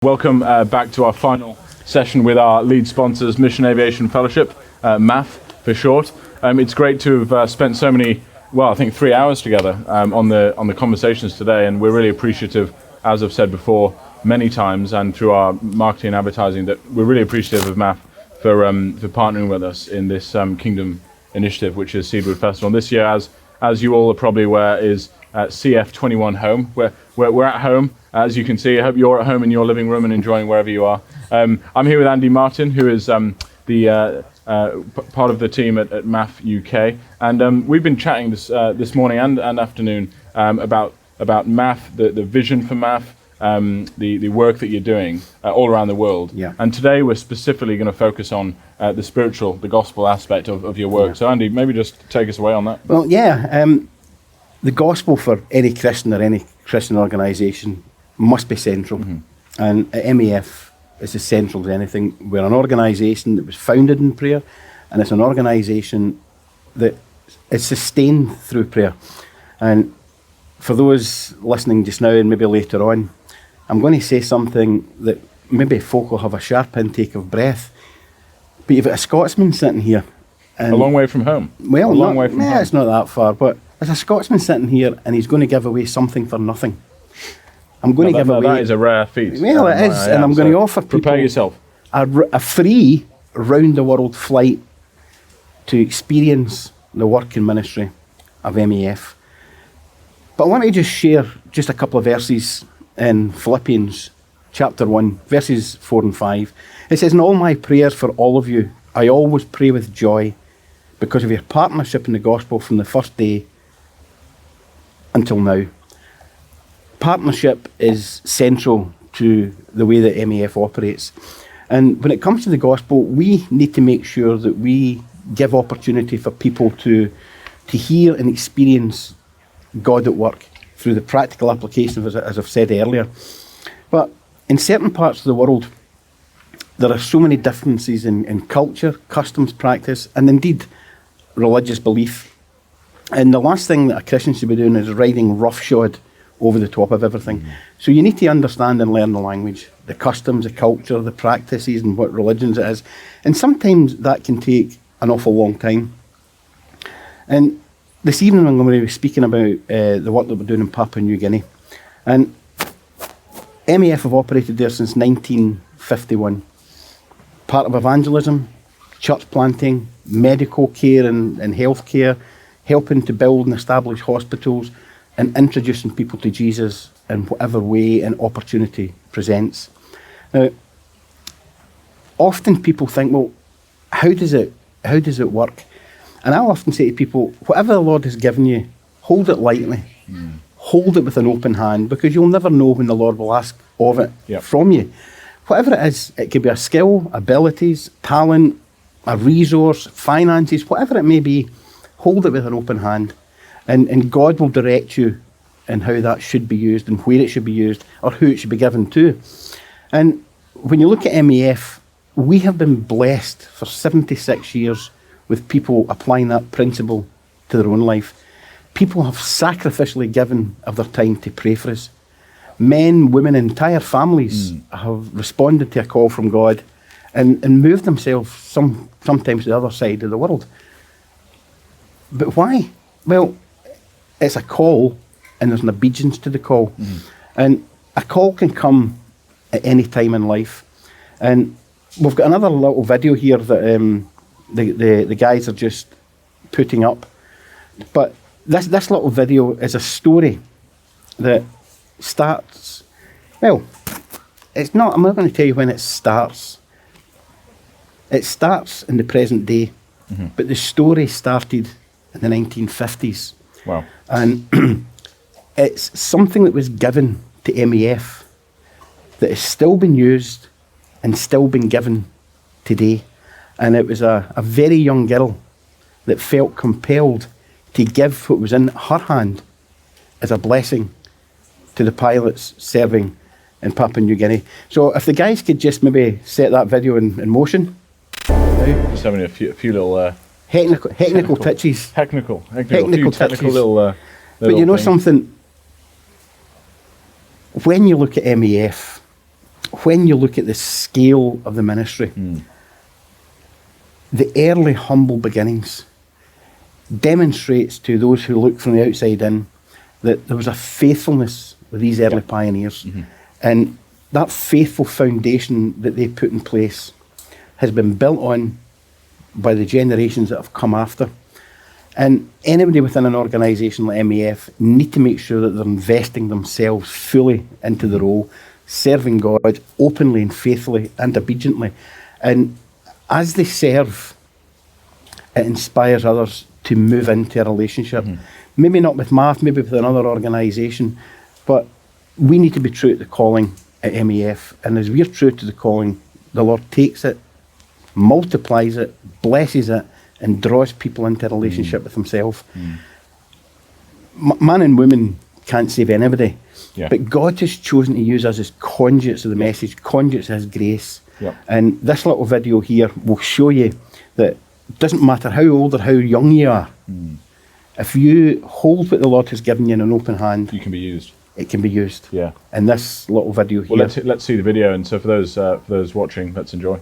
Welcome back to our final session with our lead sponsors, Mission Aviation Fellowship, MAF for short. It's great to have spent so many, I think 3 hours together on the conversations today, and we're really appreciative, as I've said before many times, and through our marketing and advertising, that we're really appreciative of MAF for partnering with us in this Kingdom initiative, which is Seedwood Festival. And this year, as you all are probably aware, is CF21 Home. We're at home, as you can see. I hope you're at home in your living room and enjoying wherever you are. I'm here with Andy Martin, who is the part of the team at Maf UK, and we've been chatting this morning and afternoon about Maf, the vision for Maf, the work that you're doing all around the world. Yeah. And today we're specifically going to focus on the gospel aspect of your work. Yeah. So Andy, maybe just take us away on that. Well, yeah. The gospel for any Christian or any Christian organisation must be central. Mm-hmm. And at MEF, it's as central as anything. We're an organisation that was founded in prayer, and it's an organisation that is sustained through prayer. And for those listening just now and maybe later on, I'm going to say something that maybe folk will have a sharp intake of breath. But you've got a Scotsman sitting here. And a long way from home. Well, a long way from home. It's not that far, but there's a Scotsman sitting here and he's going to give away something for nothing. I'm going to give away... That is a rare feat. Well, it is, and I'm going to offer people... Prepare yourself. A free round-the-world flight to experience the work and ministry of MEF. But I want to just share just a couple of verses in Philippians chapter 1, verses 4 and 5. It says, "In all my prayers for all of you, I always pray with joy because of your partnership in the gospel from the first day until now." Partnership is central to the way that MEF operates. And when it comes to the gospel, we need to make sure that we give opportunity for people to hear and experience God at work through the practical application, as I've said earlier. But in certain parts of the world, there are so many differences in culture, customs, practice, and indeed religious belief. And the last thing that a Christian should be doing is riding roughshod over the top of everything. Mm-hmm. So you need to understand and learn the language, the customs, the culture, the practices, and what religions it is. And sometimes that can take an awful long time. And this evening I'm going to be speaking about the work that we're doing in Papua New Guinea. And MEF have operated there since 1951. Part of evangelism, church planting, medical care and health care, helping to build and establish hospitals, and introducing people to Jesus in whatever way and opportunity presents. Now, often people think, well, how does it work? And I'll often say to people, whatever the Lord has given you, hold it lightly. Mm. Hold it with an open hand, because you'll never know when the Lord will ask of it from you. Whatever it is, it could be a skill, abilities, talent, a resource, finances, whatever it may be, hold it with an open hand. And God will direct you in how that should be used and where it should be used or who it should be given to. And when you look at MEF, we have been blessed for 76 years with people applying that principle to their own life. People have sacrificially given of their time to pray for us. Men, women, entire families have responded to a call from God and moved themselves sometimes to the other side of the world. But why? Well, it's a call, and there's an obedience to the call. Mm-hmm. And a call can come at any time in life. And we've got another little video here that the guys are just putting up. But this little video is a story that starts, well, I'm not going to tell you when it starts. It starts in the present day, but the story started in the 1950s. Wow. And it's something that was given to MEF that has still been used and still been given today. And it was a very young girl that felt compelled to give what was in her hand as a blessing to the pilots serving in Papua New Guinea. So if the guys could just maybe set that video in motion. Just having a few little... Technical touches. Technical touches. little but you know things. something? When you look at MEF, when you look at the scale of the ministry, the early humble beginnings demonstrates to those who look from the outside in that there was a faithfulness with these early pioneers. And that faithful foundation that they put in place has been built on by the generations that have come after. And anybody within an organisation like MEF need to make sure that they're investing themselves fully into the role, serving God openly and faithfully and obediently. And as they serve, it inspires others to move into a relationship. Maybe not with MAF, maybe with another organisation, but we need to be true to the calling at MEF. And as we're true to the calling, the Lord takes it, multiplies it, blesses it, and draws people into a relationship with himself. Man and woman can't save anybody, but God has chosen to use us as conduits of the message, conduits of his grace. And this little video here will show you that it doesn't matter how old or how young you are, if you hold what the Lord has given you in an open hand, You can be used. it can be used. Yeah. And this little video here. Well, let's see the video, and so for those watching, let's enjoy.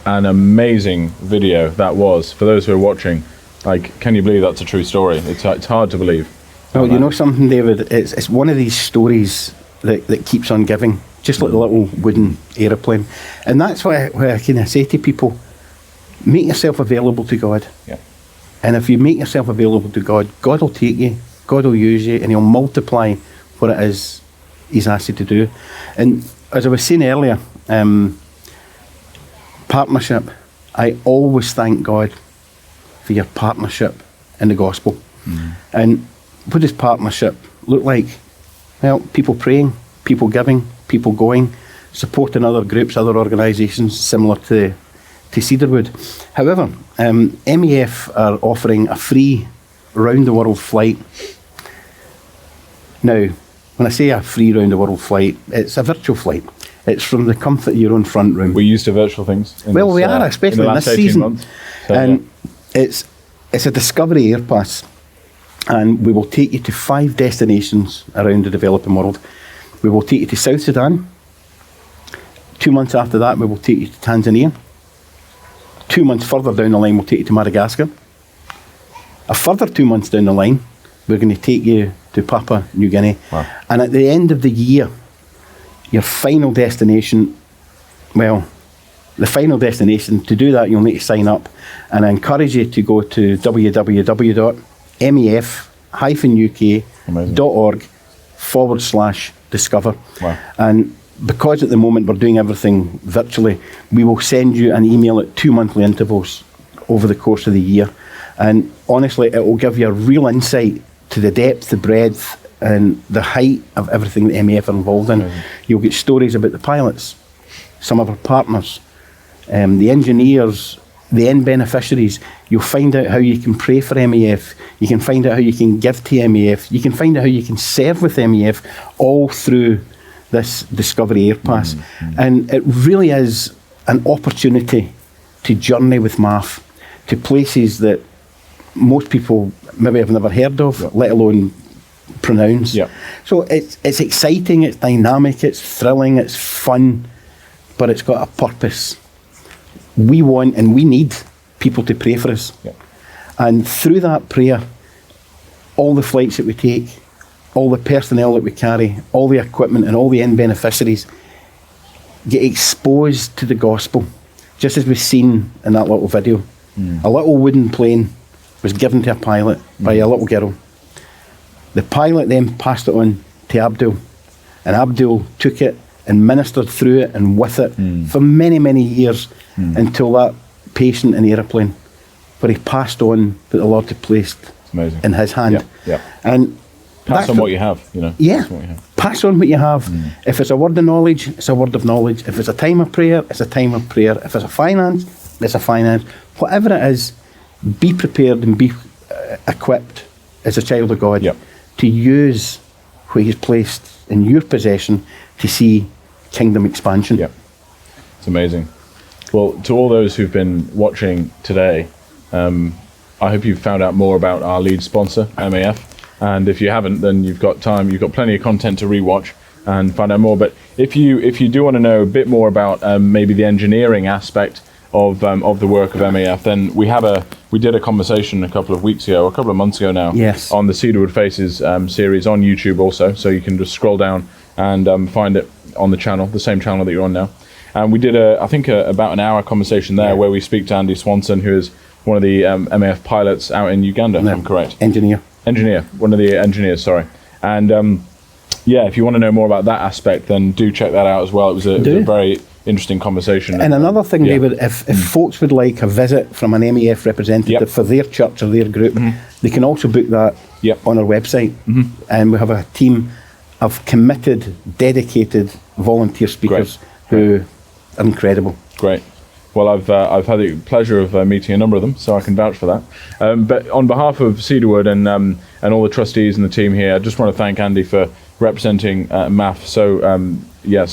An amazing video that was. For those who are watching, like, can you believe that's a true story? It's hard to believe. Well, you know something, David, it's one of these stories that keeps on giving, just like the little wooden aeroplane. And that's why I kind of say to people, make yourself available to God. Yeah. And if you make yourself available to God, God will take you, God will use you, and he'll multiply what it is he's asked you to do. And as I was saying earlier, partnership. I always thank God for your partnership in the gospel. And what does partnership look like? Well, people praying, people giving, people going, supporting other groups, other organisations similar to Cedarwood. However, MEF are offering a free round-the-world flight. Now, when I say a free round-the-world flight, it's a virtual flight. It's from the comfort of your own front room. We're used to virtual things. Well, we are, especially in this season. So, and it's a Discovery Air Pass, and we will take you to 5 destinations around the developing world. We will take you to South Sudan. 2 months after that, we will take you to Tanzania. 2 months further down the line, we'll take you to Madagascar. A further 2 months down the line, we're going to take you to Papua New Guinea. Wow. And at the end of the year, your final destination, well, the final destination, to do that, you'll need to sign up. And I encourage you to go to www.mef-uk.org/discover. Wow. And because at the moment we're doing everything virtually, we will send you an email at 2 monthly intervals over the course of the year. And honestly, it will give you a real insight to the depth, the breadth, and the height of everything that MEF are involved in. You'll get stories about the pilots, some of our partners, the engineers, the end beneficiaries. You'll find out how you can pray for MEF. You can find out how you can give to MEF. You can find out how you can serve with MEF, all through this Discovery Air Pass. And it really is an opportunity to journey with MAF to places that most people maybe have never heard of, let alone pronounce. So it's exciting, it's dynamic, it's thrilling, it's fun, but it's got a purpose. We want and we need people to pray for us. And through that prayer, all the flights that we take, all the personnel that we carry, all the equipment and all the end beneficiaries get exposed to the gospel, just as we've seen in that little video. A little wooden plane was given to a pilot by a little girl. The pilot then passed it on to Abdul, and Abdul took it and ministered through it and with it for many, many years until that patient in the aeroplane, where he passed on that the Lord had placed in his hand. And pass on what you have, you know. Pass on what you have. If it's a word of knowledge, it's a word of knowledge. If it's a time of prayer, it's a time of prayer. If it's a finance, it's a finance. Whatever it is, be prepared and be equipped as a child of God to use what He's placed in your possession to see kingdom expansion. It's amazing. Well, to all those who've been watching today, I hope you've found out more about our lead sponsor, MAF. And if you haven't, then you've got time. You've got plenty of content to rewatch and find out more. But if you do want to know a bit more about maybe the engineering aspect of the work of MAF, then we did a conversation a couple of weeks ago, or a couple of months ago now, on the Cedarwood Faces series on YouTube also. So you can just scroll down and find it on the channel, the same channel that you're on now. And we did about an hour conversation there where we speak to Andy Swanson, who is one of the MAF pilots out in Uganda, if I'm correct. Engineer, one of the engineers, sorry. And if you want to know more about that aspect, then do check that out as well. It was a very interesting conversation. And another thing, David, if folks would like a visit from an MEF representative for their church or their group, they can also book that on our website. And we have a team of committed, dedicated volunteer speakers who are incredible. Great. Well, I've had the pleasure of meeting a number of them, so I can vouch for that. But on behalf of Cedarwood and all the trustees and the team here, I just want to thank Andy for representing MAF so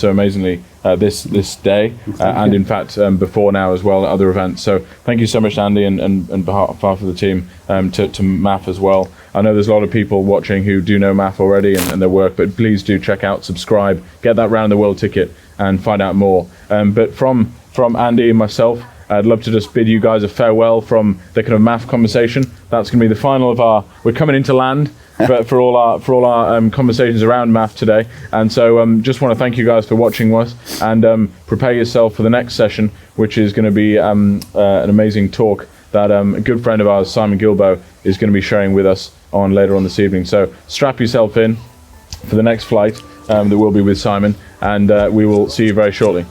amazingly this day, and in fact before now as well at other events. So thank you so much, Andy, and on behalf of the team to MAF as well. I know there's a lot of people watching who do know MAF already and their work, but please do check out, subscribe, get that round the world ticket, and find out more. But from Andy and myself, I'd love to just bid you guys a farewell from the kind of MAF conversation. That's going to be the final of we're coming into land, but for all our conversations around MAF today. And so just want to thank you guys for watching us, and prepare yourself for the next session, which is going to be an amazing talk that a good friend of ours, Simon Gilbo, is going to be sharing with us on later on this evening. So strap yourself in for the next flight that will be with Simon, and we will see you very shortly.